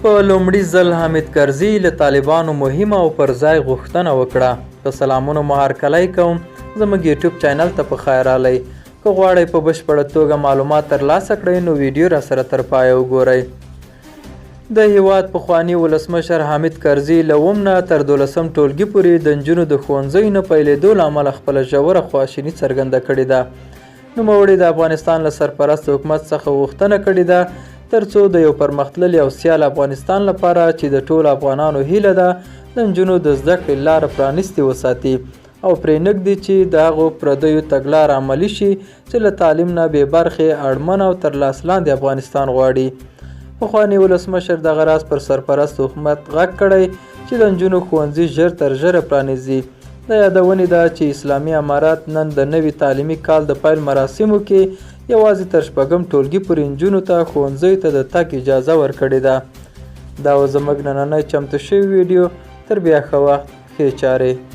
په لومړي ځل حامد کرزي له طالبانو مهمه او پر ځای غوښتنه وکړه. په سلامونو مو هرکلی کوم. زموږ یوټیوب چینل ته په خیر راغلی. که غواړئ په بشپړه توګه معلومات ترلاسه کړئ نو ویډیو را سره تر پایه وګورئ. د هیواد پخواني ولسمشر حامد کرزي له 9 نه تر 12 ټولګي پورې د نجونو د ښوونځیو نه پیلېدو له امله خپله ژوره خواشیني څرګنده کړې ده. نوموړي د افغانستان له سرپرست حکومت څخه غوښتنه کړې ده ترڅو د یو پرمختللي او سیال افغانستان لپاره چې د ټولو افغانانو هیله ده د نجونو د زده کړې لاره پرانیستې وساتي او پرې نږدي چې د هغو پردیو تګلاره عملي شي چې له تعلیم نه بې برخې اړمن او تر لاس لاندې افغانستان غواړي. پخواني ولسمشر دغه راز پر سرپرست حکومت غږ کړی چې د نجونو ښوونځي ژر تر ژره پرانیزي. د یادونې ده چې اسلامي امارات نن د نوي تعلیمي کال د پیل مراسمو کې یوازې تر 6 ټولګي پورې نجونو ته ښوونځیو ته د تګ اجازه ورکړې ده. دا و زموږ نننی چمتو شوی ویډیو. تر بیا ښه وخت، ښې چارې.